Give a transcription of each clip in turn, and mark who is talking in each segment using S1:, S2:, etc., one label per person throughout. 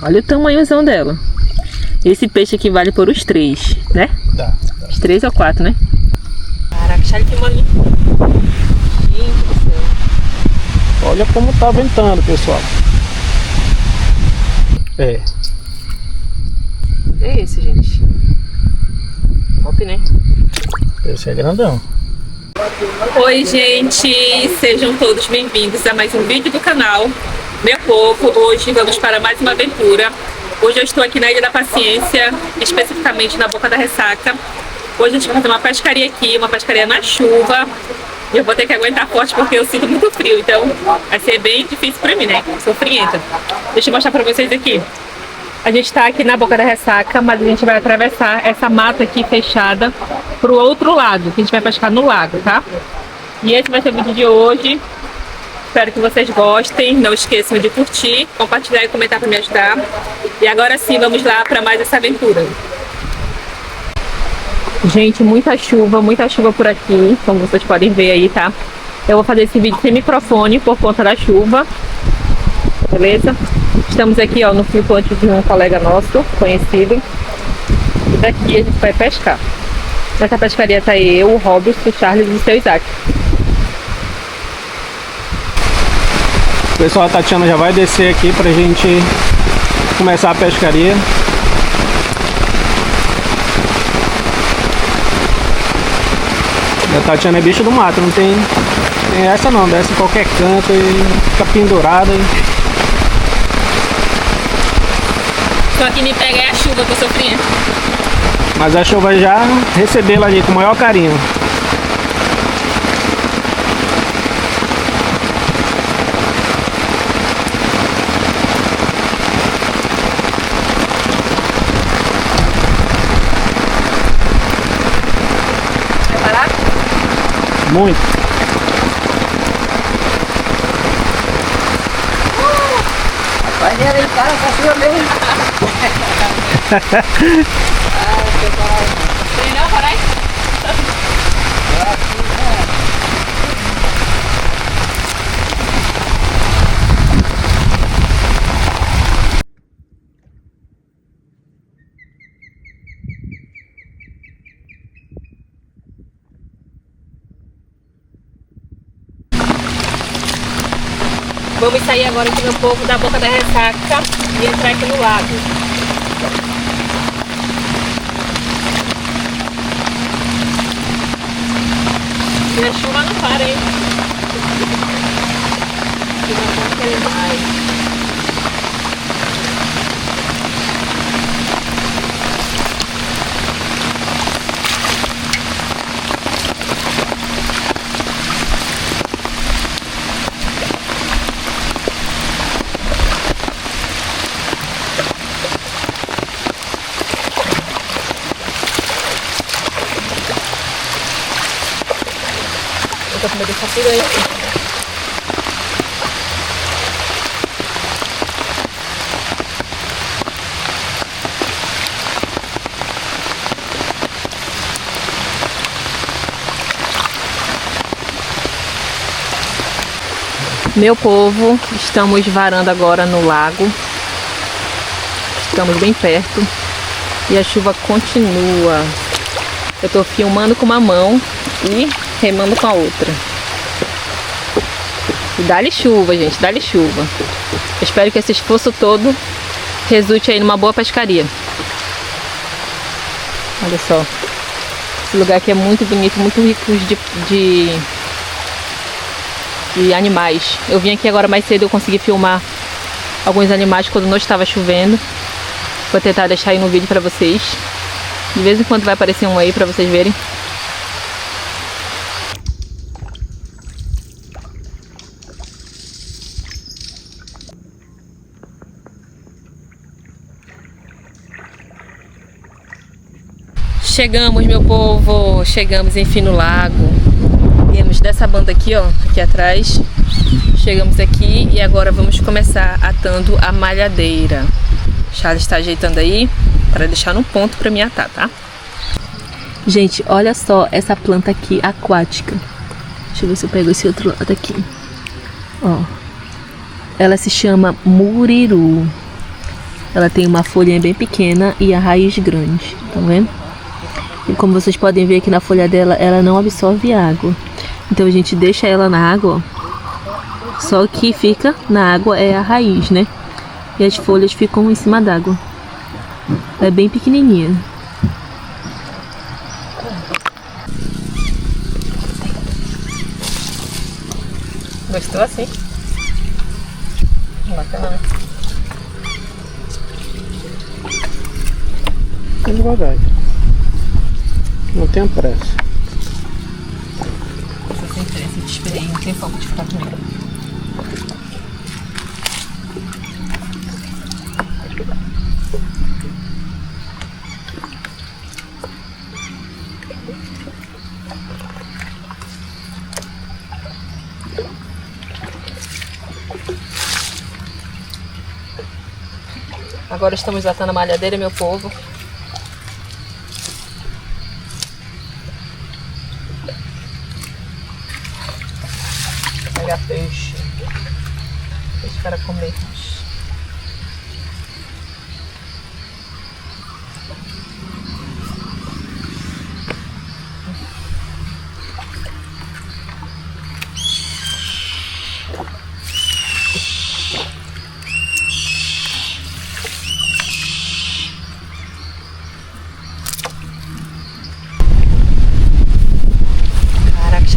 S1: Olha o tamanhozão dela. Esse peixe aqui vale por os 3, né?
S2: Dá.
S1: Os 3 ou 4, né? Caraca, deixa ele filmando ali. Gente do céu.
S2: Olha como tá ventando, pessoal. É.
S1: É esse, gente. Top, né?
S2: Esse é grandão.
S1: Oi, gente. Sejam todos bem-vindos a mais um vídeo do canal. Meu povo, hoje vamos para mais uma aventura. Hoje eu estou aqui na Ilha da Paciência, especificamente na Boca da Ressaca. Hoje a gente vai fazer uma pescaria aqui, uma pescaria na chuva. E eu vou ter que aguentar forte porque eu sinto muito frio, então vai ser bem difícil pra mim, né? Sou frienta. Deixa eu mostrar pra vocês aqui. A gente tá aqui na Boca da Ressaca, mas a gente vai atravessar essa mata aqui fechada pro outro lado, que a gente vai pescar no lago, tá? E esse vai ser o vídeo de hoje. Espero que vocês gostem. Não esqueçam de curtir, compartilhar e comentar para me ajudar. E agora sim, vamos lá para mais essa aventura. Gente, muita chuva por aqui, como vocês podem ver aí, tá? Eu vou fazer esse vídeo sem microfone por conta da chuva, beleza? Estamos aqui, ó, no flutuante de um colega nosso, conhecido. E daqui a gente vai pescar. Nessa pescaria tá eu, o Robson, o Charles e o seu Isaac.
S2: Pessoal, a Tatiana já vai descer aqui pra gente começar a pescaria. A Tatiana é bicho do mato, não tem essa não, desce em qualquer canto e fica pendurada.
S1: Só que me pega é a chuva que eu sou frienta.
S2: Mas a chuva já recebê-la ali com o maior carinho. Muito.
S3: Vai nela aí, cara, tá sua mesmo.
S1: Treinou, parai? Vamos sair agora aqui, meu povo, da Boca da Ressaca e entrar aqui no lago. E a chuva não para, hein? E não vamos querer mais. Eu tô com medo dessa piranha aqui. Meu povo, estamos varando agora no lago. Estamos bem perto. E a chuva continua. Eu tô filmando com uma mão e remando com a outra. E dá-lhe chuva, gente, dá-lhe chuva. Eu espero que esse esforço todo resulte aí numa boa pescaria. Olha só. Esse lugar aqui é muito bonito, muito rico de animais. Eu vim aqui agora mais cedo, eu consegui filmar alguns animais quando não estava chovendo. Vou tentar deixar aí no vídeo pra vocês. De vez em quando vai aparecer um aí pra vocês verem. Chegamos, meu povo, chegamos enfim no lago. Viemos dessa banda aqui, ó, aqui atrás. Chegamos aqui e agora vamos começar atando a malhadeira. O Charles está ajeitando aí para deixar no ponto para me atar, tá? Gente, olha só essa planta aqui aquática. Deixa eu ver se eu pego esse outro lado aqui. Ó, ela se chama muriru.
S4: Ela tem uma folhinha bem pequena e a raiz grande, tá vendo? E como vocês podem ver aqui na folha dela, ela não absorve água. Então a gente deixa ela na água, ó. Só o que fica na água é a raiz, né? E as folhas ficam em cima d'água. É bem pequenininha.
S1: Gostou assim? Bacana, né?
S2: Bem devagar. Não tenha pressa.
S1: Essa sem pressa, eu te esperei um tempão pra te ficar comigo. Agora estamos atando a malhadeira, meu povo. Pegar peixe. Peixe para comer.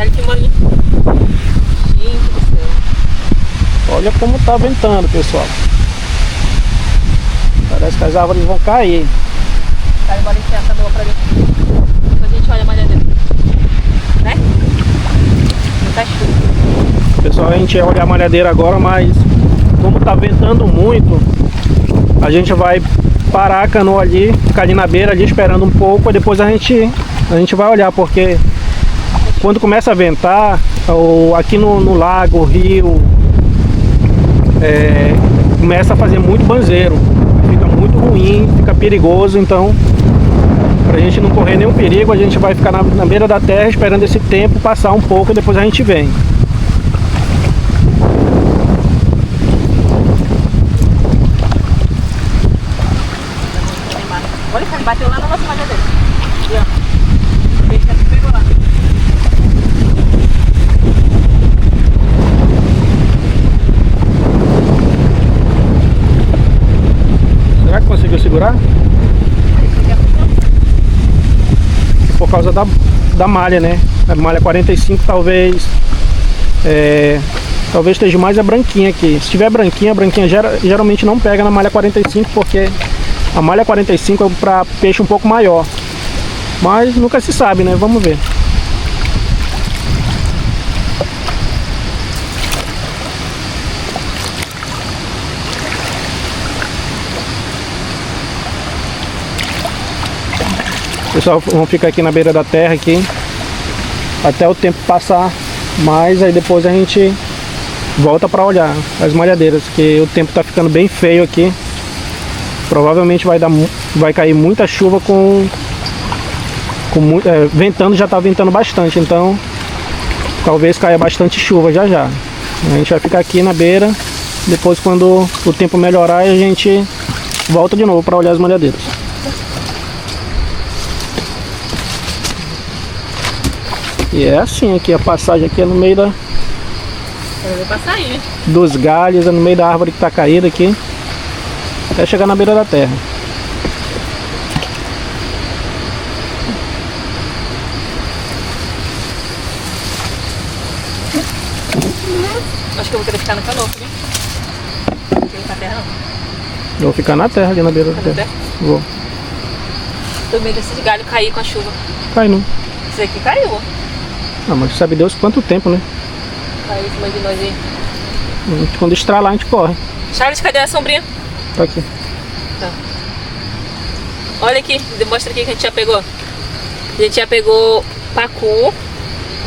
S1: Olha que malinho. Gente do céu.
S2: Olha como tá ventando, pessoal. Parece que as árvores vão cair.
S1: Tá, embora enfiar essa boa pra dentro. Depois a gente olha a malhadeira. Né? Não tá chuva.
S2: Pessoal, a gente ia olhar a malhadeira agora, mas como tá ventando muito, a gente vai parar a canoa ali, ficar ali na beira, ali esperando um pouco, e depois a gente vai olhar, porque quando começa a ventar, aqui no lago, rio, começa a fazer muito banzeiro, fica muito ruim, fica perigoso. Então, pra gente não correr nenhum perigo, a gente vai ficar na beira da terra esperando esse tempo passar um pouco e depois a gente vem.
S1: Olha, cara, bateu lá na nossa malhadeira. E ó, o peixe já se pegou lá.
S2: Será que conseguiu segurar? Por causa da malha, né? A malha 45 talvez esteja mais a branquinha aqui. Se tiver branquinha, a branquinha geralmente não pega na malha 45, porque a malha 45 é para peixe um pouco maior. Mas nunca se sabe, né? Vamos ver. Pessoal, vamos ficar aqui na beira da terra aqui até o tempo passar mais, aí depois a gente volta para olhar as malhadeiras, que o tempo tá ficando bem feio aqui. Provavelmente vai cair muita chuva ventando, já tá ventando bastante, então talvez caia bastante chuva já já. A gente vai ficar aqui na beira, depois quando o tempo melhorar a gente volta de novo para olhar as malhadeiras. E é assim aqui, a passagem aqui é no meio dos galhos, é no meio da árvore que tá caída aqui, até chegar na beira da terra.
S1: Acho que eu vou querer ficar na canoa, viu? Não quero ir pra terra, não.
S2: Eu vou ficar na terra, ali na beira da terra. Vou.
S1: Tô medo desses galhos cair com a chuva.
S2: Cai não.
S1: Esse aqui caiu, ó.
S2: Ah, mas sabe Deus quanto tempo, né?
S1: Caiu em cima de nós aí.
S2: Quando estralar a gente corre.
S1: Charles, cadê a sombrinha?
S2: Tá aqui.
S1: Tá. Olha aqui, demonstra aqui que a gente já pegou. A gente já pegou pacu,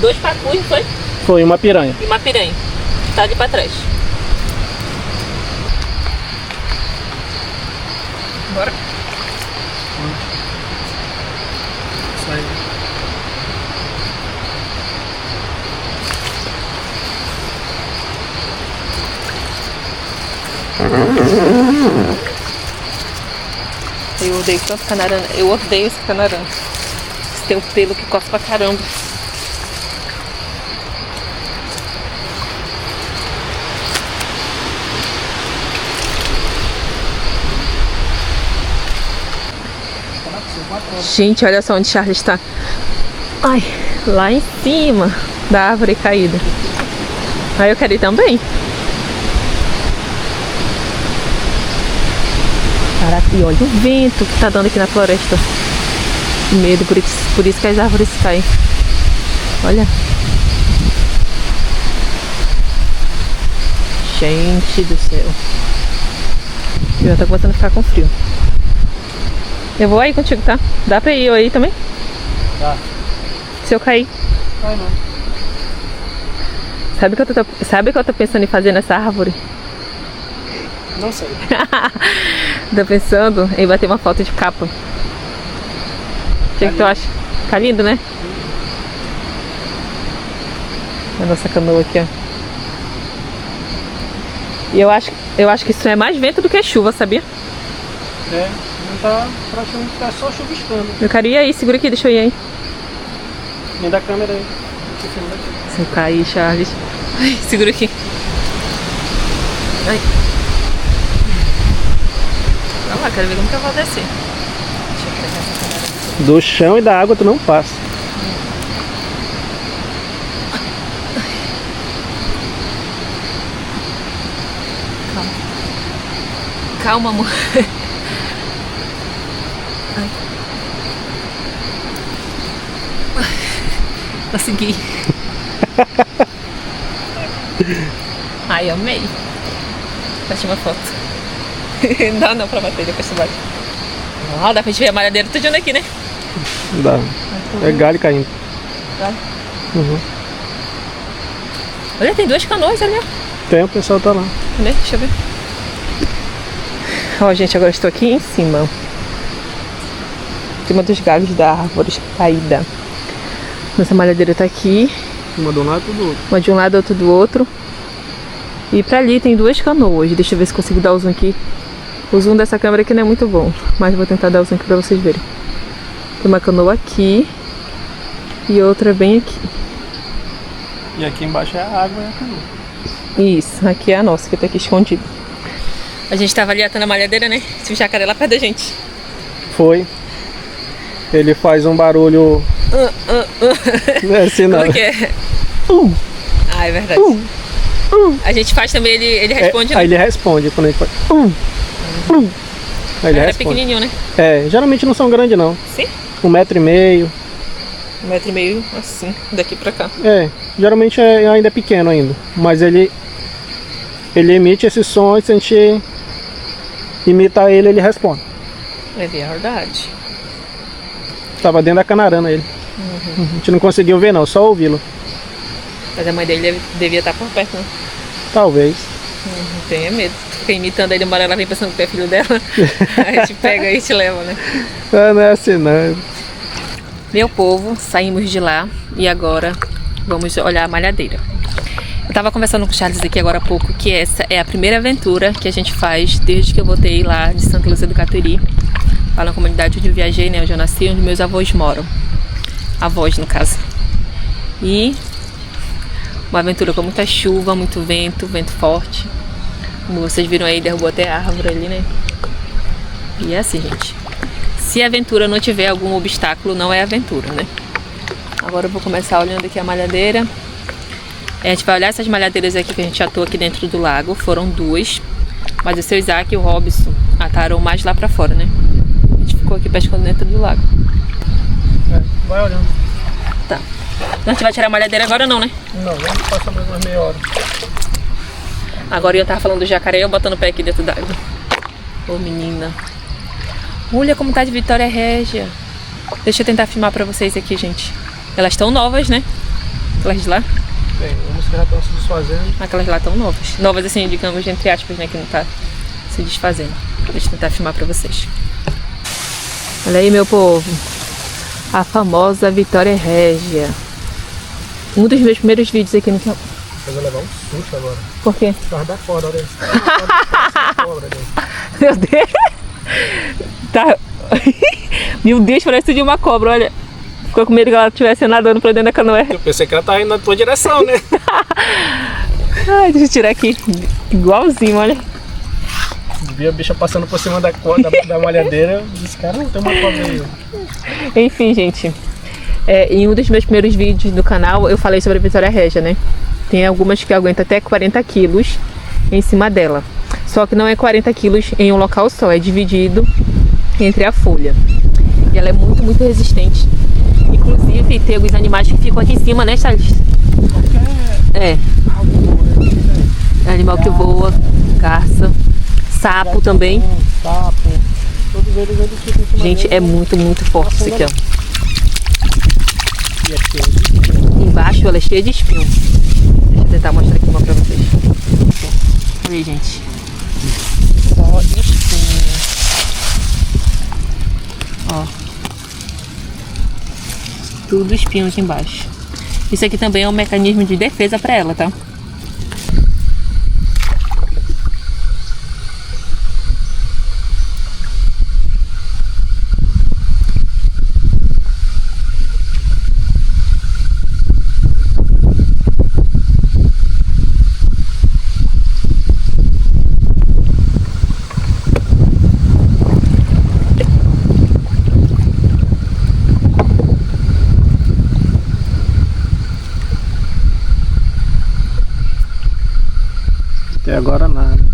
S1: 2 pacus, não foi?
S2: Foi uma piranha.
S1: E uma piranha. Tá ali pra trás. Bora.
S2: Sai.
S4: Eu odeio tanto canarana. Eu odeio esse canarana. Esse tem um pelo que coça pra caramba. Gente, olha só onde Charles está. Ai, lá em cima da árvore caída. Aí eu quero ir também. Caraca, e olha o vento que tá dando aqui na floresta. Que medo, por isso que as árvores caem. Olha. Gente do céu. Eu já tô começando a ficar com frio. Eu vou aí contigo, tá? Dá pra ir eu aí também?
S2: Tá.
S4: Se eu cair.
S2: Vai não.
S4: Sabe o que eu tô pensando em fazer nessa árvore?
S2: Não sei.
S4: Tô pensando em bater uma foto de capa. O que tu acha? Tá lindo, né? A nossa canoa aqui, ó. E eu acho que isso é mais vento do que chuva, sabia?
S2: É, não tá praticamente, tá só chuviscando.
S4: Eu quero ir aí, segura aqui, deixa eu ir aí.
S2: Vem da câmera aí.
S4: Se eu cair, Charles. Ai, segura aqui. Ai. Vamos lá, quero ver como que eu vou descer. Deixa eu pegar essa câmera.
S2: Do chão e da água tu não passa.
S4: Calma, amor. Consegui. Ai, amei. Bati uma foto. Não dá não pra bater, depois tu bate. Ó, dá pra gente ver a malhadeira tudinho aqui, né?
S2: Dá. É galho caindo.
S4: Galho.
S2: Uhum.
S4: Olha, tem duas canoas ali, ó.
S2: Tem, o pessoal tá lá.
S4: Cadê? Deixa eu ver. Ó, gente, agora estou aqui em cima. Em cima dos galhos da árvore caída. Nossa malhadeira tá aqui.
S2: Uma de um lado e do outro.
S4: Uma de um lado, outra do outro. E pra ali tem duas canoas. Deixa eu ver se consigo dar o zoom aqui. O zoom dessa câmera aqui não é muito bom, mas vou tentar dar o zoom aqui pra vocês verem. Tem uma canoa aqui e outra bem aqui.
S2: E aqui embaixo é a água e a canoa.
S4: Isso, aqui é a nossa, que tá aqui escondida. A gente tava ali atando a malhadeira, né? Tinha um jacaré lá perto da gente.
S2: Foi. Ele faz um barulho. Não é assim não.
S4: Como que é? Ah, é verdade. A gente faz também, ele responde, né?
S2: Aí ele responde quando a gente faz. Aí ele
S4: Era
S2: responde.
S4: pequenininho, né?
S2: É, geralmente não são grandes não.
S4: Sim.
S2: 1,5 m.
S4: 1,5 m assim, daqui pra cá.
S2: É, geralmente ainda é pequeno ainda. Mas ele emite esse som e se a gente imita ele, ele responde.
S4: É verdade.
S2: Tava dentro da canarana ele. A gente não conseguiu ver não, só ouvi-lo.
S4: Mas a mãe dele devia estar por perto, né?
S2: Talvez.
S4: Não tenha medo. Fica imitando ele, embora ela vem pensando que é filho dela. Aí a gente pega e te leva, né?
S2: Não é assim não.
S4: Meu povo, saímos de lá e agora vamos olhar a malhadeira. Eu tava conversando com o Charles aqui agora há pouco que essa é a primeira aventura que a gente faz desde que eu voltei lá de Santa Lúcia do Catuiri, lá na comunidade onde eu viajei, né, onde eu nasci, onde meus avós moram. Avós, no caso. E uma aventura com muita chuva, muito vento, vento forte. Como vocês viram aí, derrubou até a árvore ali, né? E é assim, gente. Se a aventura não tiver algum obstáculo, não é aventura, né? Agora eu vou começar olhando aqui a malhadeira. A gente vai olhar essas malhadeiras aqui que a gente atou aqui dentro do lago. Foram duas. Mas o seu Isaac e o Robson ataram mais lá pra fora, né? A gente ficou aqui pescando dentro do lago.
S2: Vai olhando.
S4: Tá. A gente vai tirar a malhadeira agora não, né?
S2: Não, vamos passar mais umas meia hora.
S4: Agora eu tava falando do jacaré e eu botando o pé aqui dentro d'água. Ô menina. Olha como tá de Vitória Régia. Deixa eu tentar filmar pra vocês aqui, gente. Elas estão novas, né? Aquelas de lá.
S2: Bem, vamos que já estão se desfazendo.
S4: Aquelas lá estão novas. Novas assim, digamos, entre aspas, né? Que não tá se desfazendo. Deixa eu tentar filmar pra vocês. Olha aí, meu povo. A famosa Vitória Régia. Um dos meus primeiros vídeos aqui no canal.
S2: Eu vou levar um susto agora.
S4: Por quê?
S2: Por causa da corda, olha aí.
S4: Meu Deus. Tá. Meu Deus, parece de uma cobra, olha. Ficou com medo que ela estivesse nadando pra dentro da canoé.
S2: Eu pensei que ela tava indo na tua direção, né?
S4: Ai, deixa eu tirar aqui. Igualzinho, olha.
S2: Vi a bicha passando por cima da malhadeira. Eu disse, cara, não tem uma cobra aí.
S4: Enfim, gente. Em um dos meus primeiros vídeos do canal, eu falei sobre a Vitória Régia, né? Tem algumas que aguentam até 40 quilos em cima dela. Só que não é 40 quilos em um local só, é dividido entre a folha. E ela é muito, muito resistente. Inclusive, tem alguns animais que ficam aqui em cima, né, Charles? É animal que voa, garça, sapo também.
S2: Sapo, todos eles ficam em cima.
S4: Gente, é muito, muito forte isso aqui, ó.
S2: E aqui, ó.
S4: Embaixo ela é cheia de espinho. Deixa eu tentar mostrar aqui uma pra vocês. Olha aí, gente. Só espinho. Ó. Tudo espinho aqui embaixo. Isso aqui também é um mecanismo de defesa pra ela, tá?
S2: Até agora nada.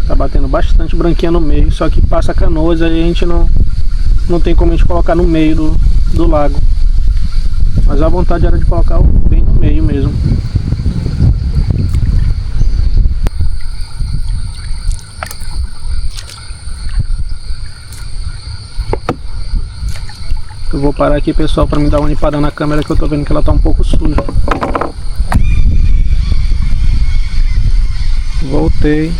S2: Tá batendo bastante branquinha no meio, só que passa canoas aí a gente não tem como a gente colocar no meio do lago. Mas a vontade era de colocar bem no meio mesmo. Eu vou parar aqui, pessoal, para me dar uma limpada na câmera, que eu tô vendo que ela tá um pouco suja. Voltei.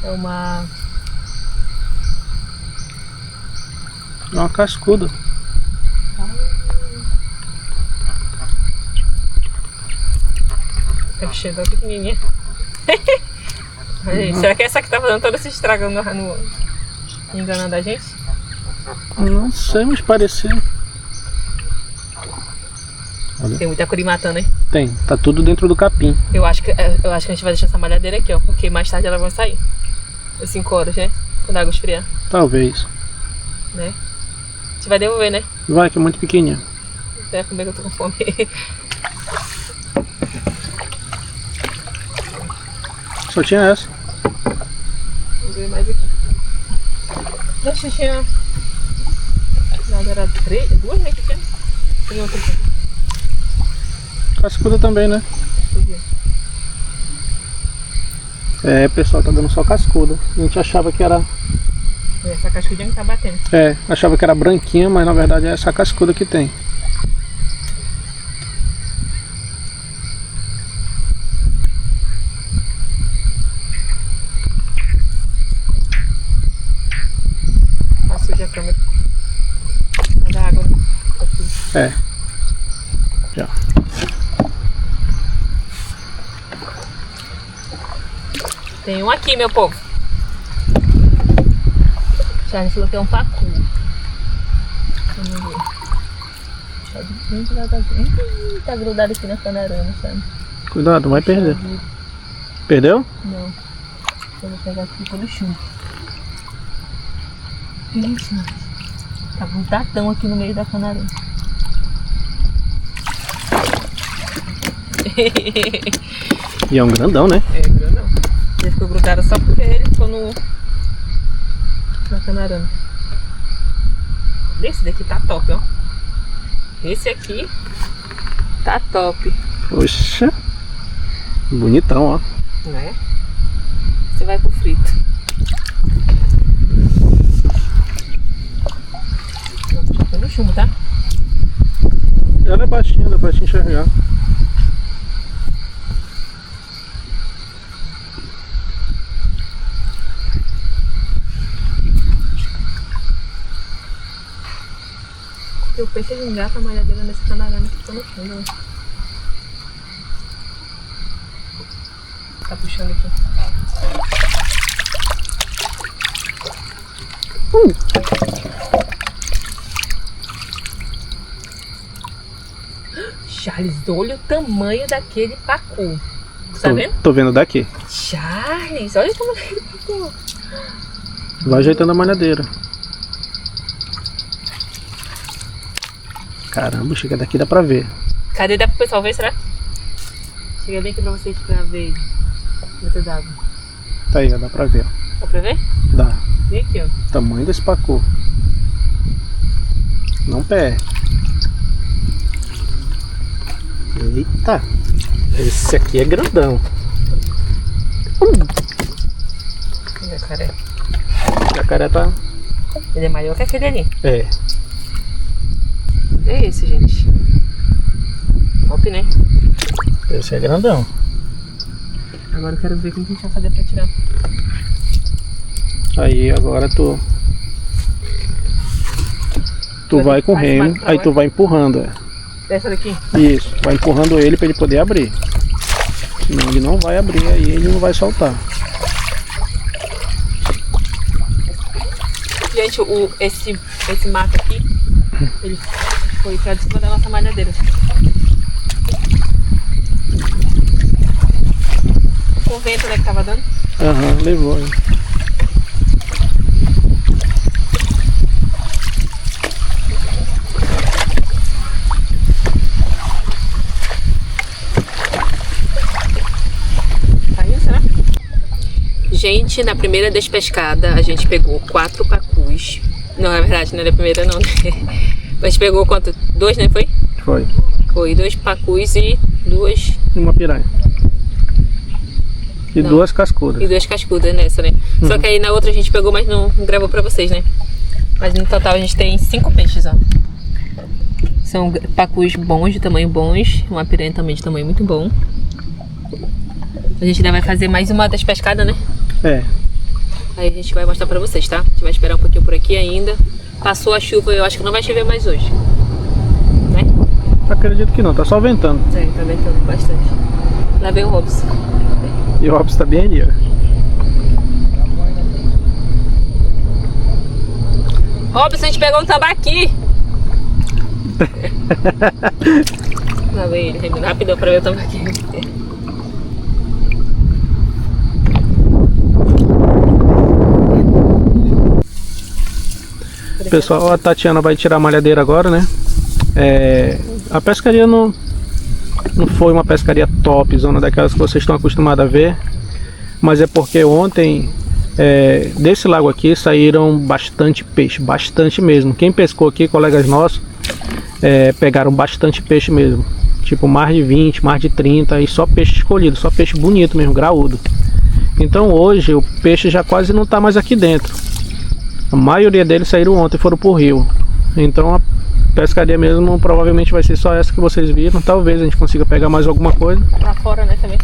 S4: É uma
S2: cascuda.
S4: É cheia pequenininha. Gente, será que é essa que tá fazendo todo esse estrago enganando a gente?
S2: Não sei, mas pareceu.
S4: Tem muita curi matando, hein?
S2: Tem, tá tudo dentro do capim.
S4: Eu acho que a gente vai deixar essa malhadeira aqui, ó. Porque mais tarde elas vão sair. Às 5 horas, né? Quando a água esfriar,
S2: Talvez.
S4: né? A gente vai devolver, né?
S2: Vai, que é muito pequenininha.
S4: Vai comer que eu tô com fome.
S2: Só tinha essa.
S4: Vamos ver mais aqui. Deixa eu tinha. Não, era 2, né? Que tinha? Tem outra aqui.
S2: Cascuda também, né? É, pessoal, tá dando só cascuda. A gente achava que era...
S4: Essa cascudinha que tá batendo.
S2: É, achava que era branquinha, mas na verdade é essa cascuda que tem.
S4: Passou já a câmera. Vai dar água, né? Aqui.
S2: É. Já.
S4: Tem um aqui, meu povo. Charles falou que é um pacu. Vamos ver. Tá muito devagarzinho. Tá grudado aqui na canarana, sabe?
S2: Cuidado, vai perder. Perdeu?
S4: Não. Eu vou pegar aqui pelo chumbo. Isso. Tá grudadão aqui no meio da canarana.
S2: E é um grandão, né?
S4: É, grandão. Ele ficou grudado só porque ele ficou na canarana. Esse daqui tá top, ó. Esse aqui tá top.
S2: Poxa. Bonitão, ó.
S4: Né? Você vai pro frito. Tá no chumbo, tá?
S2: Ela é baixinha, dá pra te enxergar.
S4: Porque o peixe engata a malhadeira nesse canarana que tá no fundo, né? Tá puxando aqui. Charles, olha o tamanho daquele pacu. Tá vendo?
S2: Tô vendo daqui.
S4: Charles, olha o tamanho daquele pacu.
S2: Vai ajeitando a malhadeira. Caramba, chega daqui, dá pra ver.
S4: Cadê? Dá pro pessoal ver, será? Chega bem aqui pra vocês pra ver dentro d'água.
S2: Tá aí, ó, dá pra ver.
S4: Dá pra ver?
S2: Dá.
S4: Vem aqui, ó.
S2: Tamanho desse pacu. Não perde. Eita. Esse aqui é grandão.
S4: Jacaré.
S2: O jacaré tá...
S4: Ele é maior que aquele ali.
S2: É.
S4: É esse, gente. Top, né?
S2: Esse é grandão.
S4: Agora eu quero ver como que a gente vai fazer pra tirar.
S2: Aí agora tu vai com o remo, aí tu vai empurrando,
S4: Essa daqui?
S2: Isso, vai empurrando ele pra ele poder abrir. Senão ele não vai abrir, aí ele não vai soltar.
S4: Gente, esse mato aqui, ele foi pra cima da nossa malhadeira. Com o vento, né, que tava dando.
S2: Aham, levou. Hein?
S4: Gente, na primeira despescada a gente pegou 4 pacus. Não, na verdade, não é da primeira não, né? Mas pegou quanto? 2, né? Foi?
S2: Foi.
S4: Foi 2 pacus e 2...
S2: Uma piranha. E
S4: Não.
S2: 2 cascudas.
S4: E 2 cascudas nessa, né? Só que aí na outra a gente pegou, mas não gravou pra vocês, né? Mas no total a gente tem 5 peixes, ó. São pacus bons, de tamanho bons. Uma piranha também de tamanho muito bom. A gente ainda vai fazer mais uma despescada, né?
S2: É.
S4: Aí a gente vai mostrar pra vocês, tá? A gente vai esperar um pouquinho por aqui ainda. Passou a chuva, eu acho que não vai chover mais hoje. Né?
S2: Acredito que não, tá só ventando.
S4: É, tá ventando bastante. Lá vem o Robson.
S2: E o Robson tá bem ali, ó.
S4: Robson, a gente pegou um tambaqui. Lá vem ele, remando rapidão pra ver o tambaqui.
S2: Pessoal, a Tatiana vai tirar a malhadeira agora, né? A pescaria não foi uma pescaria top, zona daquelas que vocês estão acostumados a ver. Mas é porque ontem, desse lago aqui, saíram bastante peixe, bastante mesmo. Quem pescou aqui, colegas nossos, pegaram bastante peixe mesmo. Tipo mais de 20, mais de 30 e só peixe escolhido, só peixe bonito mesmo, graúdo. Então hoje o peixe já quase não está mais aqui dentro. A maioria deles saíram ontem e foram pro rio. Então a pescaria mesmo provavelmente vai ser só essa que vocês viram. Talvez a gente consiga pegar mais alguma coisa.
S4: Lá fora, né, também?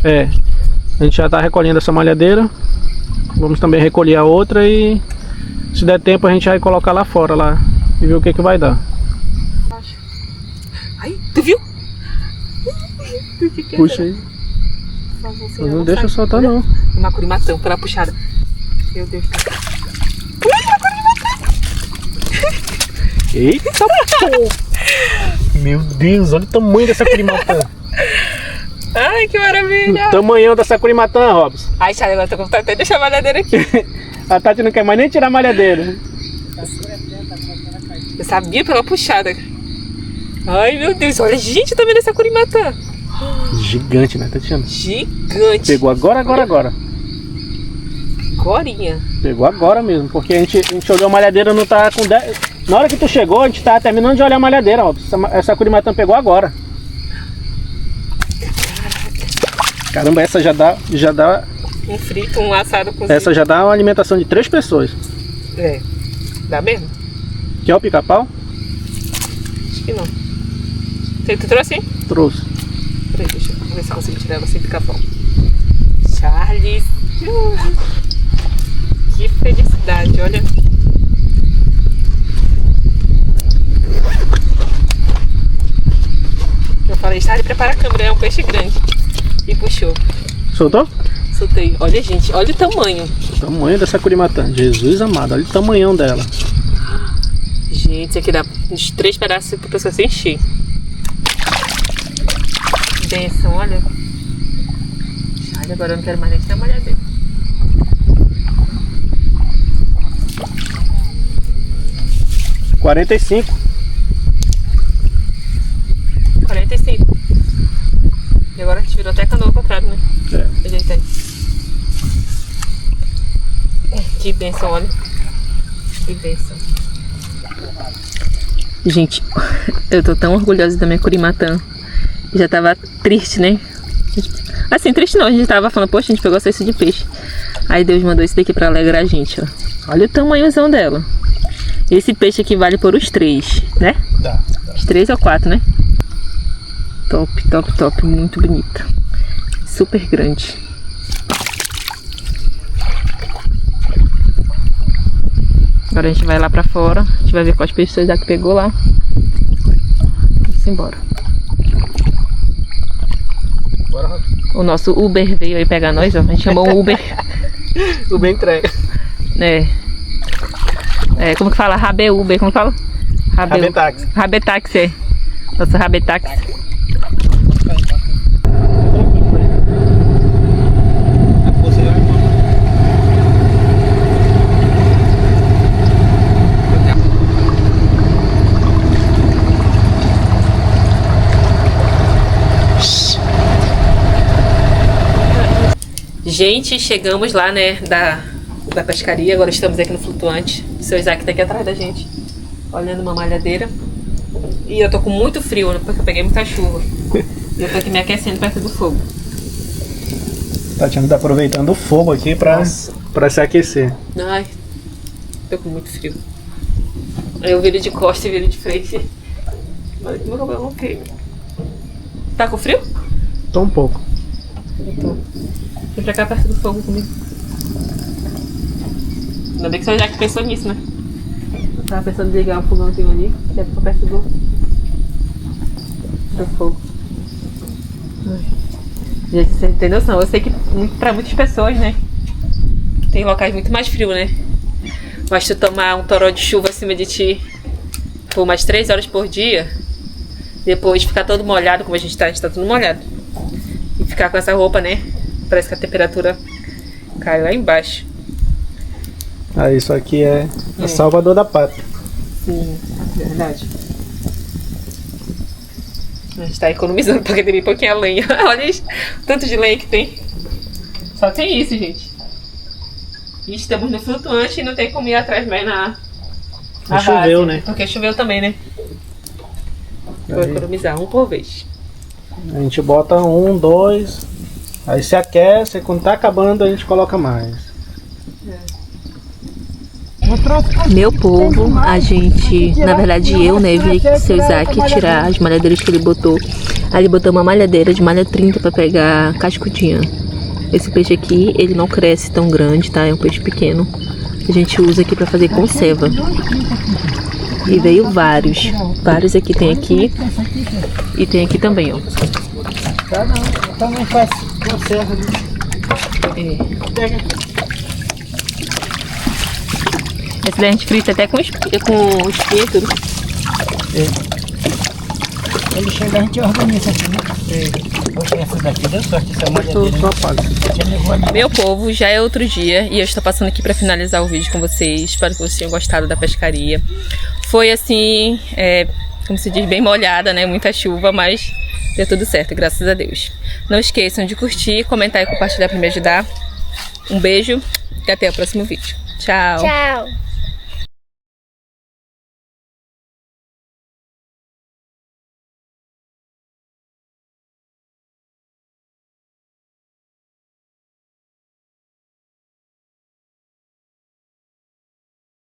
S2: A gente já tá recolhendo essa malhadeira. Vamos também recolher a outra e se der tempo a gente vai colocar lá fora lá e ver o que vai dar.
S4: Ai, tu viu?
S2: Puxa aí. Não deixa soltar não.
S4: Uma curimatão pela puxada. Meu Deus.
S2: Eita pô! Meu Deus, olha o tamanho dessa curimatã.
S4: Ai, que maravilha!
S2: O tamanhão dessa curimatã, Robson.
S4: Ai, Charlie, agora tô com vontade de deixar a malhadeira aqui.
S2: A Tati não quer mais nem tirar a malhadeira.
S4: Eu sabia pela puxada. Ai, meu Deus, olha, gente, tá vendo essa curimatã?
S2: Gigante, né, Tatiana?
S4: Gigante.
S2: Pegou agora.
S4: Gorinha.
S2: Pegou agora mesmo, porque a gente olhou a malhadeira, não tá com 10... Na hora que tu chegou, a gente tá terminando de olhar a malhadeira, ó. Essa curimatã pegou agora. Caramba, essa já dá...
S4: Um frito, um assado cozido.
S2: Essa já dá uma alimentação de 3 pessoas.
S4: Dá mesmo?
S2: Quer o pica-pau?
S4: Acho que não. Tu trouxe, hein?
S2: Trouxe.
S4: Peraí, deixa eu ver se eu consigo tirar ela sem pica-pau. Charles. Que felicidade, olha.
S1: Eu falei, Charlie, prepara a câmera, é um peixe grande. E puxou.
S2: Soltou?
S1: Soltei. Olha, gente, olha o tamanho.
S2: O tamanho dessa curimatã. Jesus amado, olha o tamanhão dela.
S1: Gente, aqui dá uns 3 pedaços pra pessoa se encher. Benção, olha. Charlie, agora eu não quero mais nem dar uma olhada dele.
S2: R$45.
S1: 45. E agora a gente virou até a canoa ao contrário, né?
S2: É.
S1: Ajeitando. Que bênção, olha. Que bênção. Gente, eu tô tão orgulhosa da minha curimatã. Já tava triste, né? Assim, triste não, a gente tava falando, poxa, a gente pegou só isso de peixe. Aí Deus mandou isso daqui pra alegrar a gente, ó. Olha o tamanhozão dela. Esse peixe aqui vale por os 3, né?
S2: Dá.
S1: Os 3 ou 4, né? Top, top, top. Muito bonita. Super grande. Agora a gente vai lá pra fora. A gente vai ver quais peixes já que pegou lá. Vamos embora.
S2: Bora, Rob.
S1: O nosso Uber veio aí pegar nós, ó. A gente chamou o Uber.
S2: Uber entrega.
S1: É, como que fala? Rabe Uber, como que fala?
S2: Rabetaxi.
S1: Rabetaxi, é. Nosso Rabetaxi. Gente, chegamos lá, né, da pescaria. Agora estamos aqui no flutuante. O seu Isaac tá aqui atrás da gente, olhando uma malhadeira. E eu tô com muito frio, porque eu peguei muita chuva. E eu tô aqui me aquecendo perto do fogo.
S2: Tatiana tá aproveitando o fogo aqui pra se aquecer.
S1: Ai, tô com muito frio. Aí eu viro de costa e viro de frente. Olha que meu cabelo não queima. Tá com frio?
S2: Tô um pouco.
S1: Eu tô. Vem pra cá perto do fogo comigo. Ainda bem que o seu Isaac pensou nisso, né? Eu tava pensando em ligar o fogãozinho ali, que é pra perto do fogo. Ai. Gente, você tem noção? Eu sei que pra muitas pessoas, né? Tem locais muito mais frios, né? Mas tu tomar um toró de chuva acima de ti por umas 3 horas por dia, depois ficar todo molhado, como a gente tá todo molhado. E ficar com essa roupa, né? Parece que a temperatura cai lá embaixo.
S2: Ah, isso aqui é o salvador da pátria.
S1: Sim, verdade. A gente tá economizando porque tem bem pouquinha lenha. Olha isso, tanto de lenha que tem. Só tem isso, gente. E estamos no flutuante e não tem como ir atrás mais na
S2: choveu,
S1: base,
S2: né?
S1: Porque choveu também, né? Vou economizar um por vez.
S2: A gente bota 1, 2, aí se aquece, e quando tá acabando a gente coloca mais.
S4: Meu povo, a gente, na verdade eu, né, vi seu Isaac tirar as malhadeiras que ele botou. Aí ele botou uma malhadeira de malha 30 pra pegar cascudinha. Esse peixe aqui, ele não cresce tão grande, tá? É um peixe pequeno. A gente usa aqui pra fazer conserva. E veio vários. Vários aqui, tem aqui. E tem aqui também, ó.
S3: Também faz conserva.
S1: Esse daí a gente frita até com espinha e tudo.
S3: Ele chega, a gente organiza aqui, né? Poxa, essa daqui deu sorte, essa malhadeira.
S1: Meu povo, já é outro dia e eu estou passando aqui para finalizar o vídeo com vocês. Espero que vocês tenham gostado da pescaria. Foi assim, como se diz, bem molhada, né? Muita chuva, mas deu tudo certo, graças a Deus. Não esqueçam de curtir, comentar e compartilhar para me ajudar. Um beijo e até o próximo vídeo. Tchau!
S5: Tchau!